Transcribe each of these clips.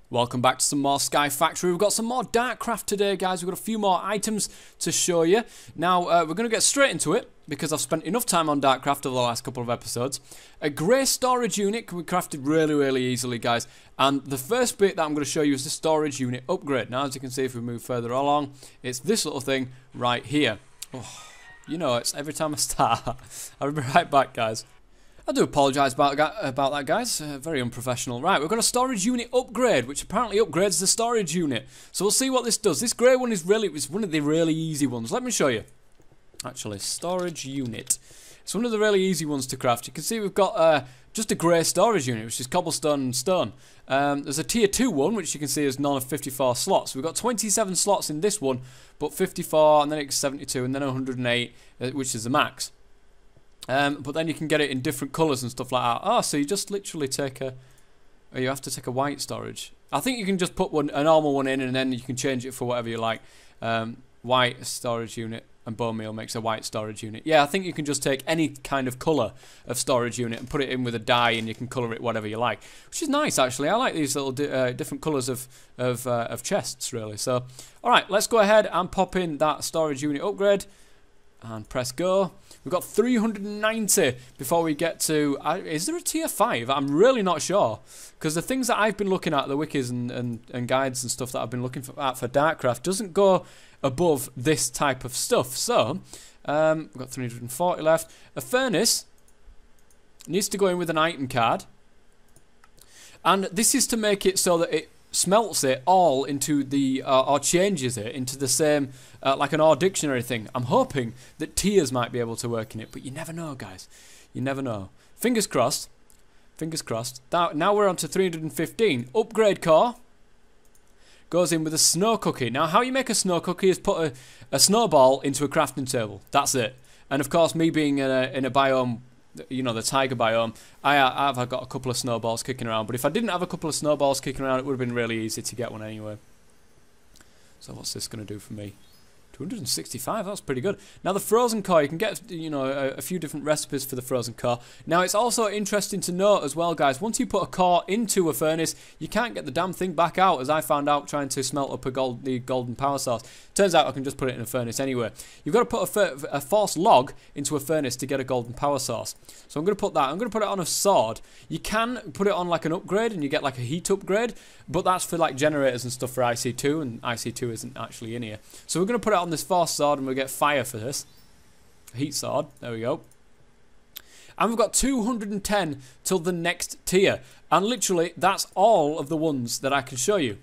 Welcome back to some more Sky Factory. We've got some more Darkcraft today, guys. We've got a few more items to show you. Now, we're going to get straight into it because I've spent enough time on Darkcraft over the last couple of episodes. A grey storage unit can be crafted really easily, guys. And the first bit that I'm going to show you is the storage unit upgrade. Now, as you can see, if we move further along, it's this little thing right here. Oh, you know, it's every time I start. I'll be right back, guys. I do apologise about that, guys. Very unprofessional. Right, we've got a storage unit upgrade, which apparently upgrades the storage unit. So we'll see what this does. This grey one is one of the really easy ones. Let me show you. Actually, storage unit. It's one of the really easy ones to craft. You can see we've got just a grey storage unit, which is cobblestone and stone. There's a tier 2 one, which you can see is none of 54 slots. We've got 27 slots in this one, but 54, and then it's 72, and then 108, which is the max. But then you can get it in different colours and stuff like that. Oh, so you just literally take a... Oh, you have to take a white storage. I think you can just put a normal one in and then you can change it for whatever you like. White storage unit and bone meal makes a white storage unit. Yeah, I think you can just take any kind of colour of storage unit and put it in with a dye and you can colour it whatever you like. Which is nice, actually. I like these little different colours of chests, really. So, alright, let's go ahead and pop in that storage unit upgrade. And press go. We've got 390 before we get to... is there a tier 5? I'm really not sure. Because the things that I've been looking at, the wikis and guides and stuff that I've been looking at for Darkcraft, doesn't go above this type of stuff. So, we've got 340 left. A furnace needs to go in with an item card. And this is to make it so that it smelts it all into the, or changes it into the same, like an ore dictionary thing. I'm hoping that tiers might be able to work in it, but you never know, guys. You never know. Fingers crossed. Fingers crossed. Now we're on to 315. Upgrade core goes in with a snow cookie. Now, how you make a snow cookie is put a snowball into a crafting table. That's it. And of course, me being in a biome, you know, the tiger biome, I've got a couple of snowballs kicking around. But if I didn't have a couple of snowballs kicking around, it would have been really easy to get one anyway. So what's this going to do for me? 265, that's pretty good. Now the frozen core, you can get, you know, a few different recipes for the frozen core. Now it's also interesting to note as well, guys, once you put a core into a furnace, you can't get the damn thing back out, as I found out trying to smelt up the golden power source. Turns out I can just put it in a furnace anyway. You've got to put a force log into a furnace to get a golden power source. So I'm going to put that. I'm going to put it on a sword. You can put it on like an upgrade and you get like a heat upgrade, but that's for like generators and stuff for IC2, and IC2 isn't actually in here. So we're going to put it on this force sword and we'll get fire for this. Heat sword. There we go. And we've got 210 till the next tier. And literally, that's all of the ones that I can show you.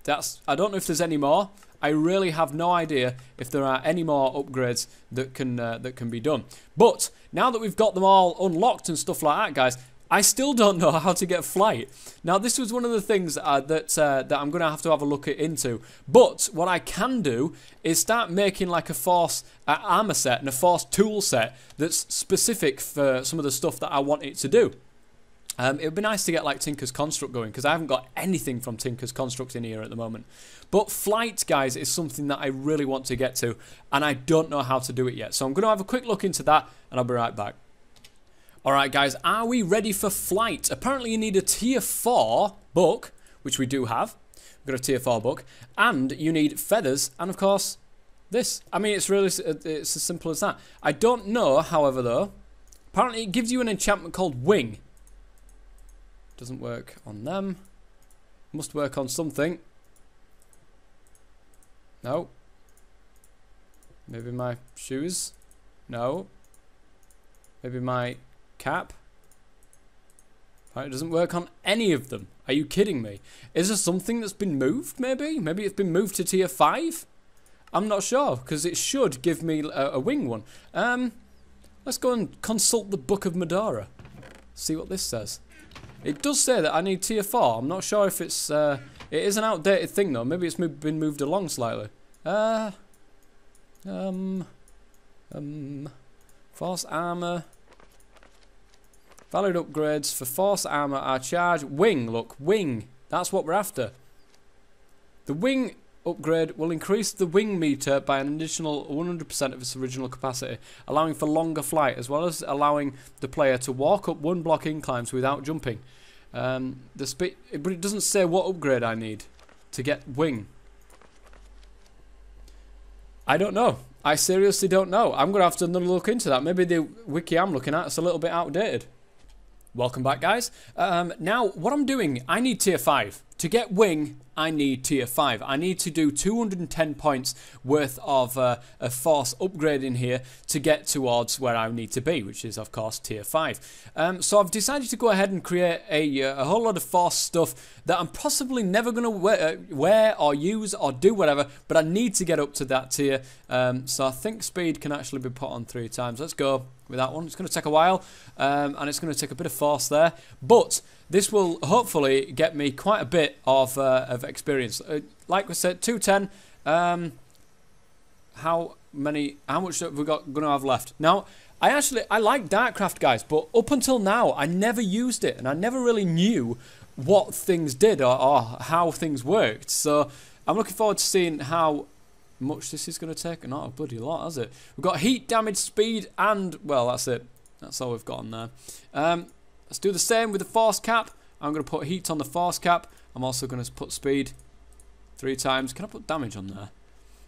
I don't know if there's any more. I really have no idea if there are any more upgrades that can be done. But now that we've got them all unlocked and stuff like that, guys, I still don't know how to get flight. Now, this was one of the things that I'm going to have a look into. But what I can do is start making like a force armor set and a force tool set that's specific for some of the stuff that I want it to do. It would be nice to get like Tinker's Construct going, because I haven't got anything from Tinker's Construct in here at the moment. But flight, guys, is something that I really want to get to, and I don't know how to do it yet. So I'm going to have a quick look into that, and I'll be right back. Alright, guys, are we ready for flight? Apparently you need a tier 4 book, which we do have. We've got a tier 4 book, and you need feathers, and of course, this. I mean, it's as simple as that. I don't know, however, though. Apparently it gives you an enchantment called Wing. Doesn't work on them. Must work on something. No. Maybe my shoes? No. Maybe my cap? It doesn't work on any of them. Are you kidding me? Is there something that's been moved, maybe? Maybe it's been moved to tier 5? I'm not sure, because it should give me a wing one. Let's go and consult the Book of Medora. See what this says. It does say that I need tier 4. I'm not sure if it's... it is an outdated thing, though. Maybe it's been moved along slightly. Force armor. Valid upgrades for force armor are charged. Wing, look. Wing. That's what we're after. The wing upgrade will increase the wing meter by an additional 100% of its original capacity, allowing for longer flight, as well as allowing the player to walk up one block inclines without jumping. The speed, but it doesn't say what upgrade I need to get wing. I don't know. I seriously don't know. I'm going to have to look into that. Maybe the wiki I'm looking at is a little bit outdated. Welcome back, guys. Now, what I'm doing, I need tier 5. To get wing, I need tier 5. I need to do 210 points worth of a force upgrade in here to get towards where I need to be, which is, of course, tier 5. So I've decided to go ahead and create a whole lot of force stuff that I'm possibly never going to wear or use or do whatever, but I need to get up to that tier. So I think speed can actually be put on 3 times. Let's go with that one. It's going to take a while, and it's going to take a bit of force there, but this will hopefully get me quite a bit of experience. Like we said, 210. How much have we got going to have left? Now, I like Darkcraft, guys, but up until now, I never used it, and I never really knew what things did or how things worked. So I'm looking forward to seeing how much this is going to take. Not a bloody lot, has it? We've got heat, damage, speed, and, well, that's it. That's all we've got on there. Let's do the same with the force cap. I'm going to put heat on the force cap. I'm also going to put speed 3 times. Can I put damage on there?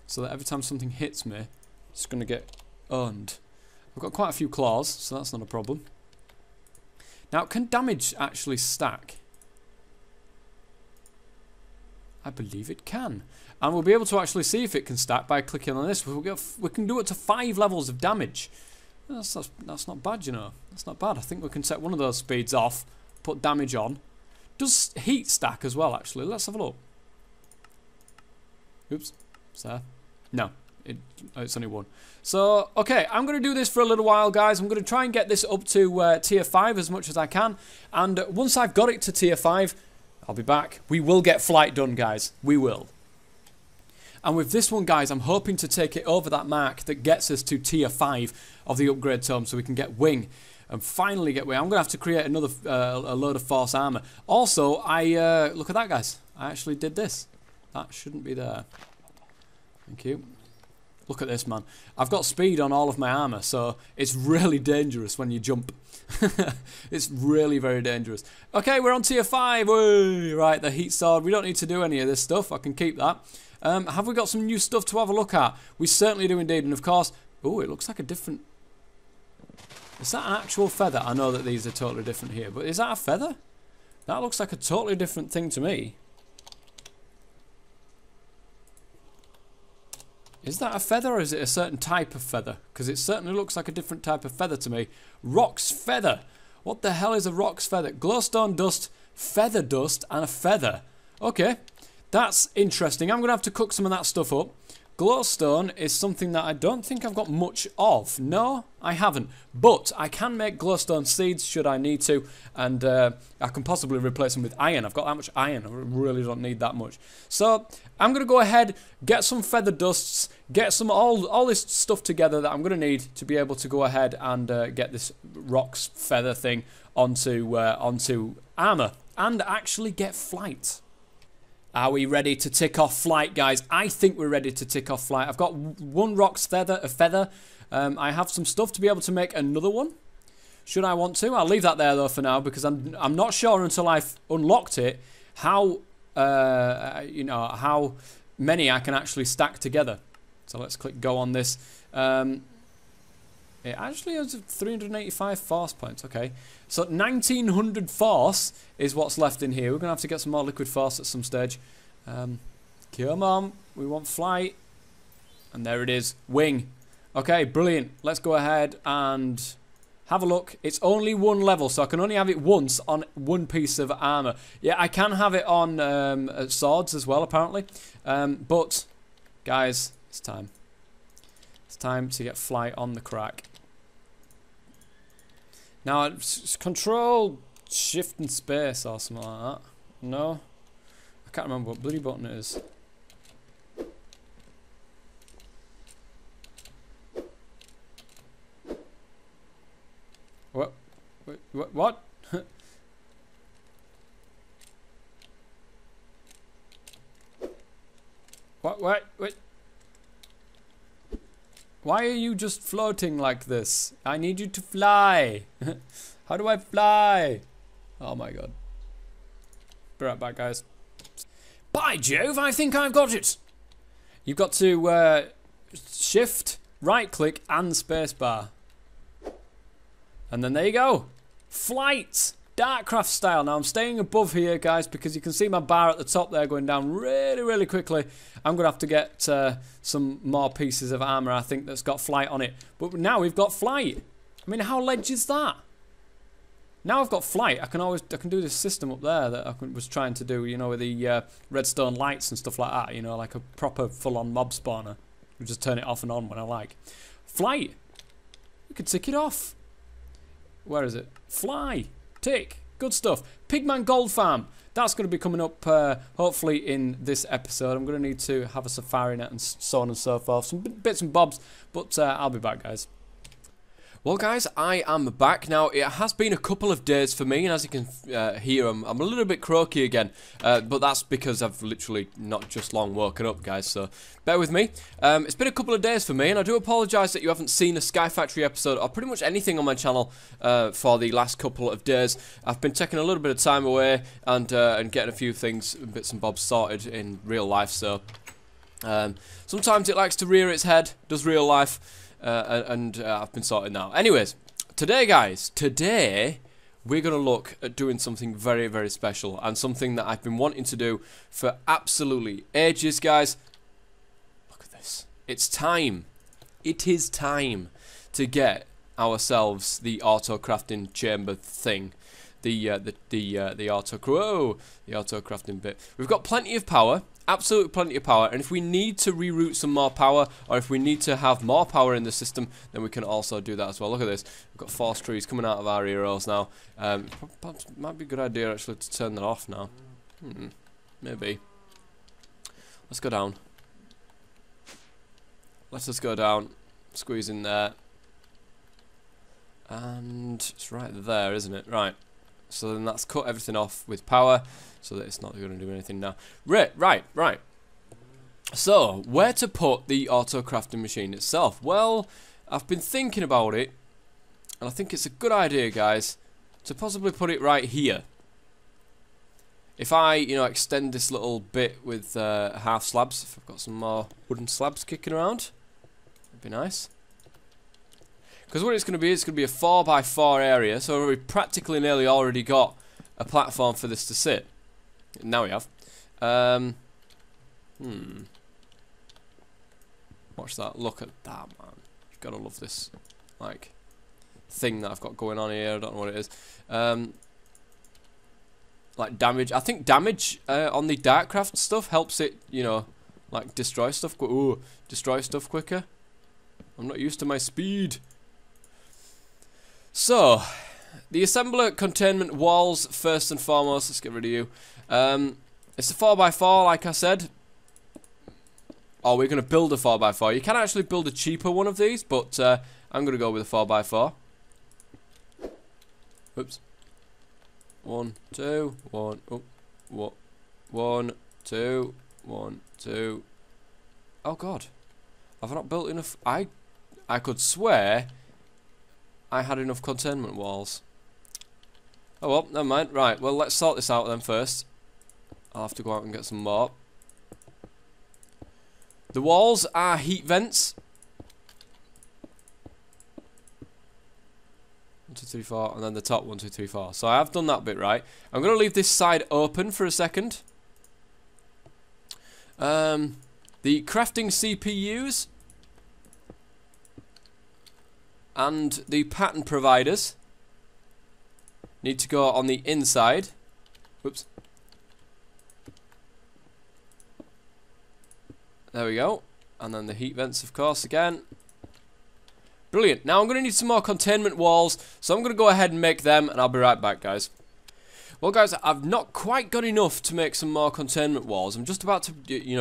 So that every time something hits me, it's going to get owned. I've got quite a few claws, so that's not a problem. Now, can damage actually stack? I believe it can. And we'll be able to actually see if it can stack by clicking on this. We can do it to 5 levels of damage. That's not bad, you know. That's not bad. I think we can set one of those speeds off, put damage on. Does heat stack as well, actually? Let's have a look. Oops. Is there? No. It's only 1. So, okay, I'm going to do this for a little while, guys. I'm going to try and get this up to tier 5 as much as I can. And once I've got it to tier 5, I'll be back. We will get flight done, guys. We will. And with this one, guys, I'm hoping to take it over that mark that gets us to tier 5 of the upgrade tome so we can get wing and finally get wing. I'm going to have to create another a load of force armor. Also, look at that, guys. I actually did this. That shouldn't be there. Thank you. Look at this, man. I've got speed on all of my armor, so it's really dangerous when you jump. It's really very dangerous. Okay, we're on tier 5. Whee! Right, the heat sword. We don't need to do any of this stuff. I can keep that. Have we got some new stuff to have a look at? We certainly do indeed, and of course... Oh, it looks like a different... Is that an actual feather? I know that these are totally different here, but is that a feather? That looks like a totally different thing to me. Is that a feather, or is it a certain type of feather? Because it certainly looks like a different type of feather to me. Rock's feather. What the hell is a rock's feather? Glowstone dust, feather dust, and a feather. Okay. That's interesting. I'm going to have to cook some of that stuff up. Glowstone is something that I don't think I've got much of. No, I haven't. But I can make glowstone seeds should I need to. And I can possibly replace them with iron. I've got that much iron. I really don't need that much. So I'm going to go ahead, get some feather dusts, get some all this stuff together that I'm going to need to be able to go ahead and get this rock's feather thing onto armor. And actually get flight. Are we ready to tick off flight, guys? I think we're ready to tick off flight. I've got 1 rock's feather. I have some stuff to be able to make another one. Should I want to? I'll leave that there though for now because I'm not sure until I've unlocked it how how many I can actually stack together. So let's click go on this. It actually has 385 force points. Okay, so 1900 force is what's left in here. We're gonna have to get some more liquid force at some stage. Come on, we want flight, and there it is, wing. Okay, brilliant. Let's go ahead and have a look. It's only 1 level, so I can only have it once on 1 piece of armor. Yeah, I can have it on swords as well, apparently. But guys, it's time. It's time to get flight on the crack. Now, it's control, shift and space or something like that. No? I can't remember what bloody button it is. What? Wait, what? What? Wait. Why are you just floating like this? I need you to fly. How do I fly? Oh my god. Be right back, guys. By Jove, I think I've got it. You've got to shift, right click and spacebar. And then there you go. Flight. Darkcraft style. Now I'm staying above here, guys, because you can see my bar at the top there going down really, really quickly. I'm going to have to get some more pieces of armor, I think, that's got flight on it. But now we've got flight. I mean, how ledge is that? Now I've got flight. I can do this system up there that I was trying to do, you know, with the redstone lights and stuff like that. You know, like a proper full-on mob spawner. You just turn it off and on when I like. Flight. We could tick it off. Where is it? Fly. Tick. Good stuff. Pigman Gold Farm. That's going to be coming up hopefully in this episode. I'm going to need to have a safari net and so on and so forth. Some bits and bobs. But I'll be back, guys. Well, guys, I am back now. It has been a couple of days for me, and as you can hear, I'm a little bit croaky again, but that's because I've literally not just long woken up, guys, so bear with me. It's been a couple of days for me, and I do apologise that you haven't seen a Sky Factory episode or pretty much anything on my channel for the last couple of days. I've been taking a little bit of time away and getting a few things, bits and bobs sorted in real life, so sometimes it likes to rear its head, does real life. I've been sorting now. Anyways, today, guys, we're going to look at doing something very, very special and something that I've been wanting to do for absolutely ages, guys. Look at this. It's time. It is time to get ourselves the auto crafting chamber thing. The auto crafting bit. We've got plenty of power. Absolutely plenty of power, and if we need to reroute some more power, or if we need to have more power in the system, then we can also do that as well. Look at this. We've got force trees coming out of our heroes now. Might be a good idea actually to turn that off now. Maybe. Let's go down. Let's just go down. Squeeze in there. And it's right there, isn't it? Right. So then that's cut everything off with power, so that it's not going to do anything now. Right. So, where to put the auto crafting machine itself? Well, I've been thinking about it, and I think it's a good idea, guys, to possibly put it right here. If I, extend this little bit with half slabs, if I've got some more wooden slabs kicking around, that'd be nice. Because what it's going to be a 4x4 area, so we've practically nearly already got a platform for this to sit. Now we have. Watch that. Look at that, man. You've got to love this, like, thing that I've got going on here. I don't know what it is. Like damage. I think damage on the Darkcraft stuff helps it, like destroy stuff. Destroy stuff quicker. I'm not used to my speed. So, the assembler containment walls, first and foremost. Let's get rid of you. It's a 4x4, like I said. Oh, we're going to build a 4x4. You can actually build a cheaper one of these, but I'm going to go with a 4x4. Oops. 1, 2, 1. Oh, what? 1, 2, 1, 2. Oh, God. Have I not built enough? I could swear I had enough containment walls. Oh well, never mind. Right, well let's sort this out then first. I'll have to go out and get some more. The walls are heat vents. 1, 2, 3, 4, and then the top 1, 2, 3, 4. So I have done that bit right. I'm going to leave this side open for a second. The crafting CPUs and the pattern providers need to go on the inside. Whoops. There we go. And then the heat vents, of course, again. Brilliant. Now I'm going to need some more containment walls, so I'm going to go ahead and make them, and I'll be right back, guys. Well, guys, I've not quite got enough to make some more containment walls. I'm just about to,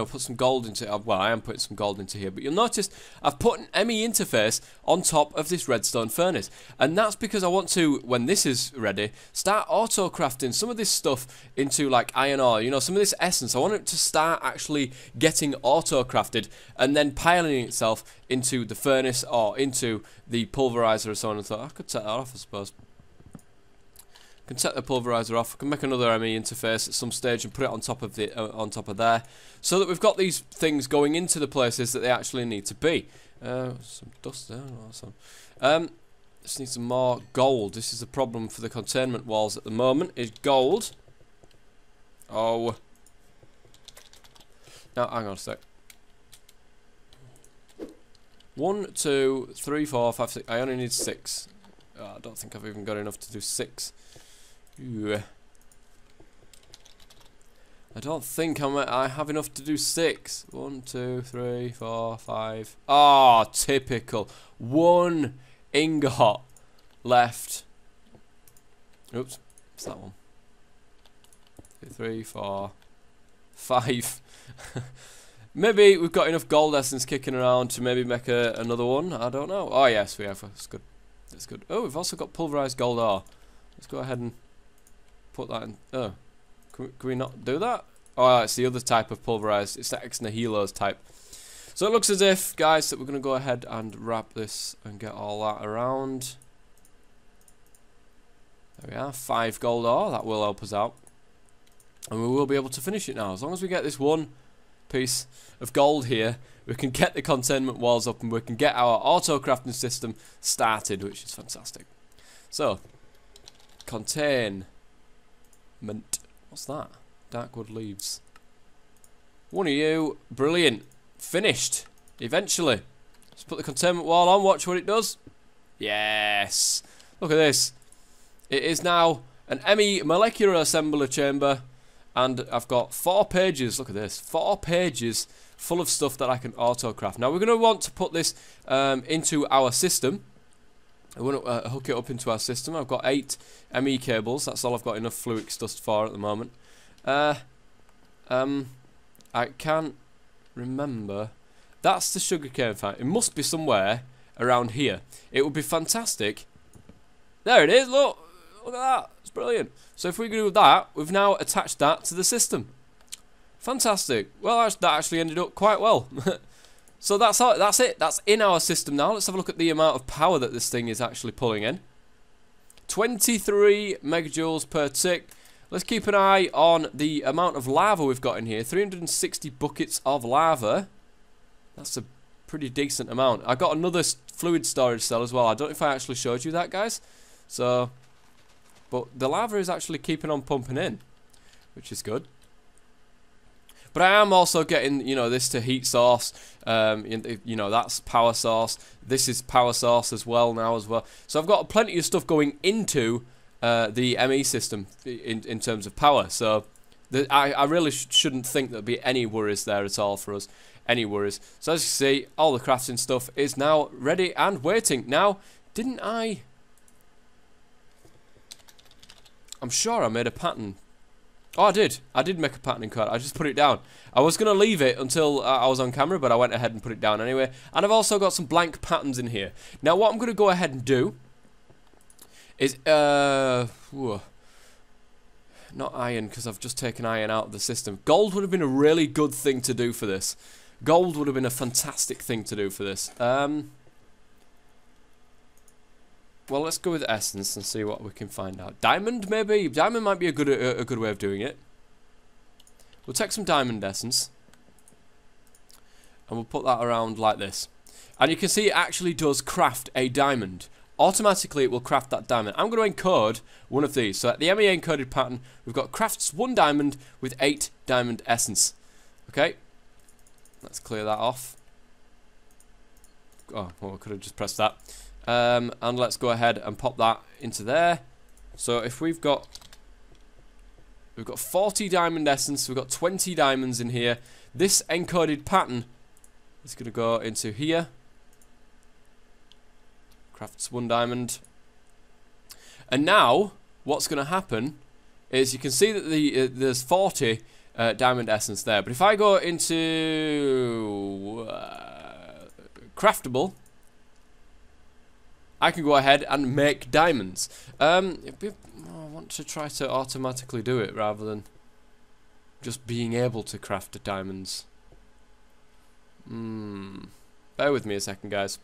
put some gold into it. Well, I am putting some gold into here, but you'll notice I've put an ME interface on top of this redstone furnace. And that's because I want to, when this is ready, start auto-crafting some of this stuff into, like, iron ore. Some of this essence. I want it to start actually getting auto-crafted and then piling itself into the furnace or into the pulverizer or so on. And I thought I could set that off, I suppose. Can set the pulverizer off. I can make another ME interface at some stage and put it on top of there, so that we've got these things going into the places that they actually need to be. Some dust there. Awesome. Just need some more gold. This is the problem for the containment walls at the moment. Is gold. Oh. Now hang on a sec. 1, 2, 3, 4, 5, 6. I only need 6. Oh, I don't think I've even got enough to do 6. Ew. I don't think I have enough to do 6. 1, 2, 3, 4, 5. Ah, oh, typical. 1 ingot left. Oops, it's that one. 2, 3, 4, 5. Maybe we've got enough gold essence kicking around to maybe make another one. I don't know. Oh yes, we have. That's good. That's good. Oh, we've also got pulverized gold ore. Let's go ahead and put that in. Oh, can we not do that? Oh, it's the other type of pulverized. It's the ex nihilos type. So it looks as if, guys, that we're going to go ahead and wrap this and get all that around. There we are. 5 gold ore. That will help us out. And we will be able to finish it now. As long as we get this one piece of gold here, we can get the containment walls up and we can get our auto crafting system started, which is fantastic. So, containment. What's that? Darkwood leaves. One of you. Brilliant. Finished. Eventually. Let's put the containment wall on. Watch what it does. Yes. Look at this. It is now an ME molecular assembler chamber. And I've got 4 pages. Look at this. 4 pages full of stuff that I can auto-craft. Now, we're going to want to put this into our system. I want to hook it up into our system. I've got 8 ME cables. That's all I've got enough fluid dust for at the moment. I can't remember. That's the sugarcane farm. It must be somewhere around here. It would be fantastic. There it is. Look. Look at that. It's brilliant. So if we do that, we've now attached that to the system. Fantastic. Well, that actually ended up quite well. So that's it. That's in our system now. Let's have a look at the amount of power that this thing is actually pulling in. 23 megajoules per tick. Let's keep an eye on the amount of lava we've got in here. 360 buckets of lava. That's a pretty decent amount. I got another fluid storage cell as well. I don't know if I actually showed you that, guys. So, but the lava is actually keeping on pumping in, which is good. But I am also getting, you know, this to heat source. You know, that's power source. This is power source as well now as well. So I've got plenty of stuff going into the ME system in terms of power. So I really shouldn't think there'll be any worries there at all for us. Any worries. So as you see, all the crafting stuff is now ready and waiting. Now, didn't I? I'm sure I made a pattern. Oh, I did. I did make a patterning card. I just put it down. I was going to leave it until I was on camera, but I went ahead and put it down anyway. And I've also got some blank patterns in here. Now, what I'm going to go ahead and do is, not iron, because I've just taken iron out of the system. Gold would have been a really good thing to do for this. Gold would have been a fantastic thing to do for this. Well, let's go with essence and see what we can find out. Diamond, maybe? Diamond might be a good way of doing it. We'll take some diamond essence. And we'll put that around like this. And you can see it actually does craft a diamond. Automatically, it will craft that diamond. I'm going to encode one of these. So at the MEA encoded pattern, we've got crafts 1 diamond with 8 diamond essence. Okay. Let's clear that off. Oh, well, I could have just pressed that. And let's go ahead and pop that into there. So if we've got 40 diamond essence, we've got 20 diamonds in here. This encoded pattern is going to go into here. Crafts 1 diamond. And now what's going to happen is you can see that there's 40 diamond essence there. But if I go into craftable, I can go ahead and make diamonds. I want to try to automatically do it rather than just being able to craft diamonds. Bear with me a second, guys.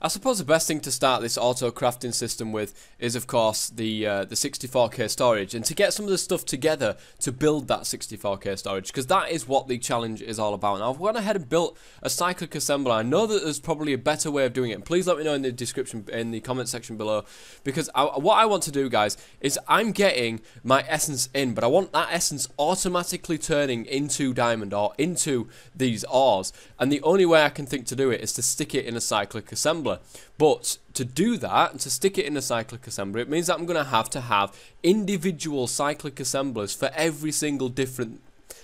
I suppose the best thing to start this auto crafting system with is, of course, the 64K storage, and to get some of the stuff together to build that 64K storage, because that is what the challenge is all about. Now, I've gone ahead and built a cyclic assembler. I know that there's probably a better way of doing it, and please let me know in the description, in the comment section below, because what I want to do, guys, is I'm getting my essence in, but I want that essence automatically turning into diamond or into these ores, and the only way I can think to do it is to stick it in a cyclic assembler. But to do that, and to stick it in a cyclic assembler, it means that I'm going to have individual cyclic assemblers for every single different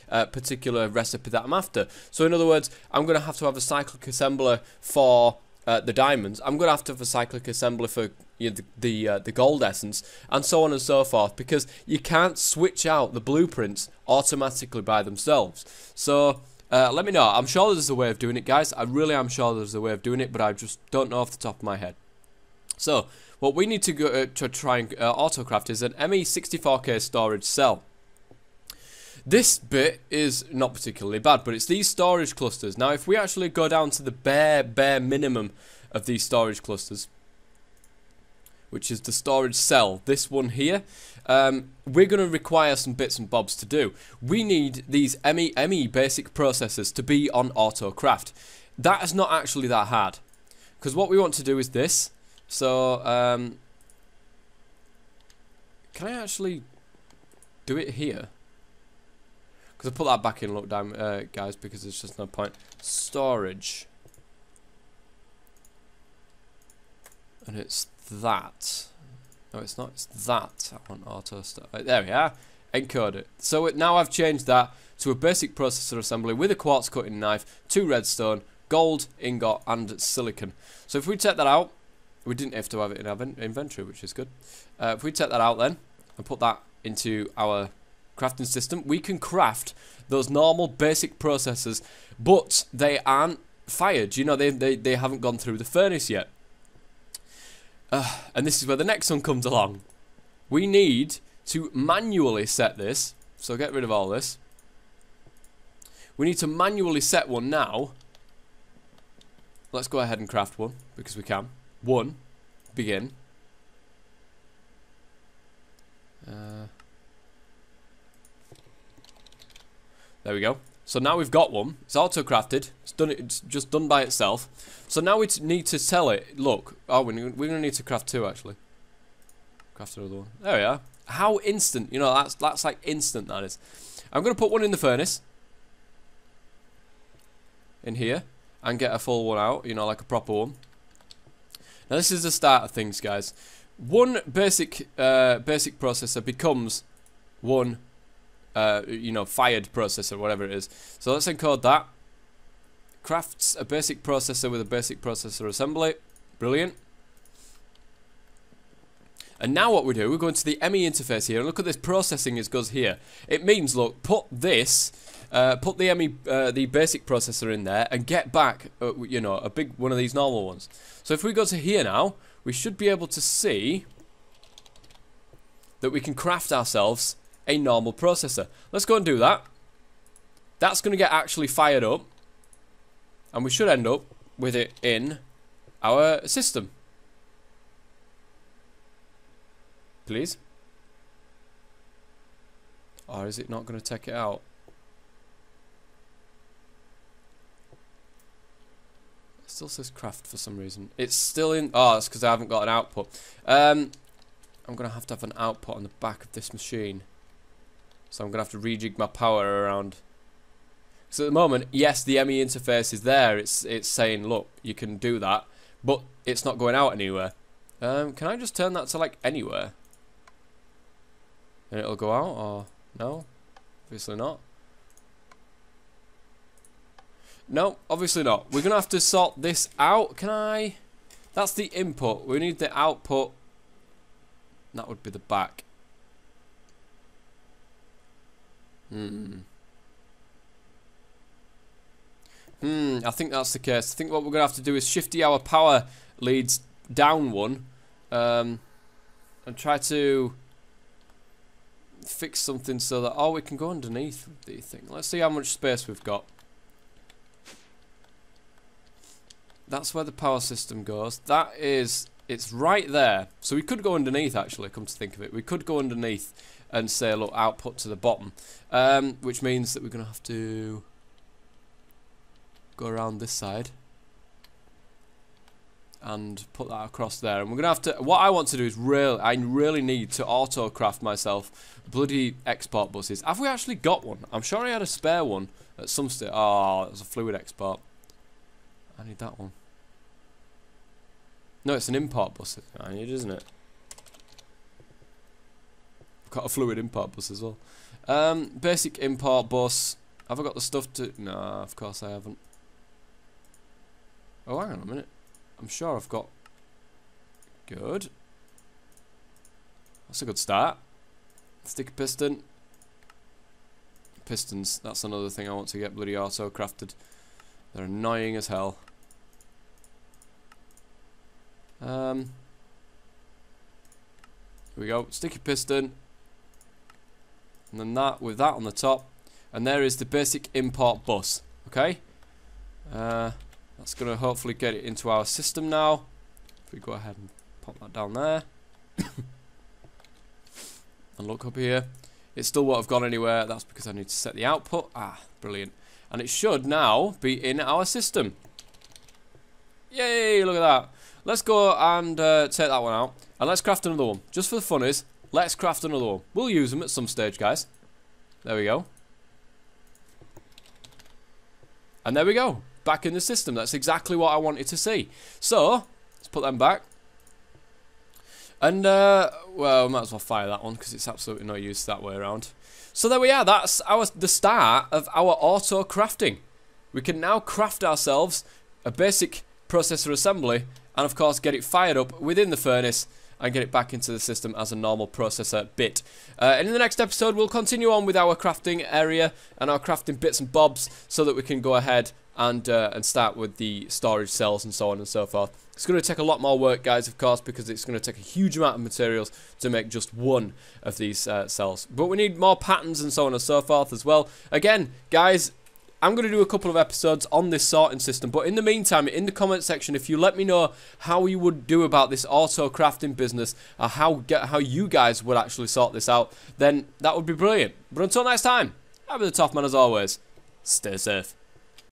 particular recipe that I'm after. So in other words, I'm going to have a cyclic assembler for the diamonds. I'm going to have a cyclic assembler for the gold essence, and so on and so forth, because you can't switch out the blueprints automatically by themselves. So let me know. I'm sure there's a way of doing it, guys. I really am sure there's a way of doing it, but I just don't know off the top of my head. So, what we need to go to try and autocraft is an ME64K storage cell. This bit is not particularly bad, but it's these storage clusters. Now, if we actually go down to the bare minimum of these storage clusters, which is the storage cell, this one here, we're going to require some bits and bobs to do. We need these ME basic processors to be on autocraft. That is not actually that hard, because what we want to do is this. So, can I actually do it here? Because I put that back in, look down, guys, because there's just no point. Storage. And it's that. No, it's not. It's that. I want auto start. There we are. Encode it. So now I've changed that to a basic processor assembly with a quartz cutting knife, 2 redstone, gold, ingot, and silicon. So if we take that out, we didn't have to have it in our inventory, which is good. If we take that out then and put that into our crafting system, we can craft those normal basic processors, but they aren't fired. You know, they haven't gone through the furnace yet. And this is where the next one comes along. We need to manually set this. So get rid of all this. We need to manually set one now. Let's go ahead and craft one, because we can. 1. Begin. There we go. So now we've got one. It's auto-crafted. It's done. It's just done by itself. So now we need to sell it. Look. Oh, we're going to need to craft 2, actually. Craft another one. There we are. How instant. You know, that's like instant, that is. I'm going to put one in the furnace. In here. And get a full one out. You know, like a proper one. Now, this is the start of things, guys. One basic processor becomes one you know, fired processor, whatever it is. So let's encode that. Crafts a basic processor with a basic processor assembly. Brilliant. And now what we do, we go into the ME interface here, and look at this processing as goes here. It means, look, put this, put the the basic processor in there, and get back, you know, a big one of these normal ones. So if we go to here now, we should be able to see that we can craft ourselves a normal processor. Let's go and do that. That's going to get actually fired up, and we should end up with it in our system. Please. Or is it not going to take it out? It still says craft for some reason. It's still in. Oh, it's because I haven't got an output. I'm going to have an output on the back of this machine. So I'm going to have to rejig my power around. So at the moment, yes, the ME interface is there. It's saying, look, you can do that. But it's not going out anywhere. Can I just turn that to, like, anywhere? And it'll go out, or no? Obviously not. No, obviously not. We're going to have to sort this out. Can I? That's the input. We need the output. That would be the back. I think that's the case. I think what we're going to have to do is shift our power leads down one. And try to fix something so that, oh, we can go underneath the thing. Let's see how much space we've got. That's where the power system goes. That is, it's right there. So we could go underneath, actually, come to think of it. We could go underneath and say, look, output to the bottom. Which means that we're going to have to go around this side and put that across there. And we're going to have to, what I want to do is I really need to auto-craft myself bloody export buses. Have we actually got one? I'm sure I had a spare one at some stage. Oh, it was a fluid export. I need that one. No, it's an import bus I need, isn't it? I've got a fluid import bus as well. Basic import bus. Have I got the stuff to... No, of course I haven't. Oh, hang on a minute. I'm sure I've got... Good. That's a good start. Sticky piston. Pistons. That's another thing I want to get bloody auto-crafted. They're annoying as hell. Here we go. Sticky piston. And then that, with that on the top. And there is the basic import bus. Okay? That's going to hopefully get it into our system now. If we go ahead and pop that down there. And look up here. It still won't have gone anywhere. That's because I need to set the output. Ah, brilliant. And it should now be in our system. Yay, look at that. Let's go and take that one out. And let's craft another one. Just for the funnies, let's craft another one. We'll use them at some stage, guys. There we go. And there we go. Back in the system. That's exactly what I wanted to see. So, let's put them back. And, well, might as well fire that one because it's absolutely no use that way around. So there we are. That's the start of our auto crafting. We can now craft ourselves a basic processor assembly and, of course, get it fired up within the furnace and get it back into the system as a normal processor bit. And in the next episode, we'll continue on with our crafting area and our crafting bits and bobs so that we can go ahead and start with the storage cells and so on and so forth. It's going to take a lot more work, guys, of course, because it's going to take a huge amount of materials to make just one of these cells. But we need more patterns and so on and so forth as well. Again, guys, I'm going to do a couple of episodes on this sorting system. But in the meantime, in the comment section, if you let me know how you would do about this auto crafting business, or how you guys would actually sort this out, then that would be brilliant. But until next time, I'll be the Tough Man as always. Stay safe.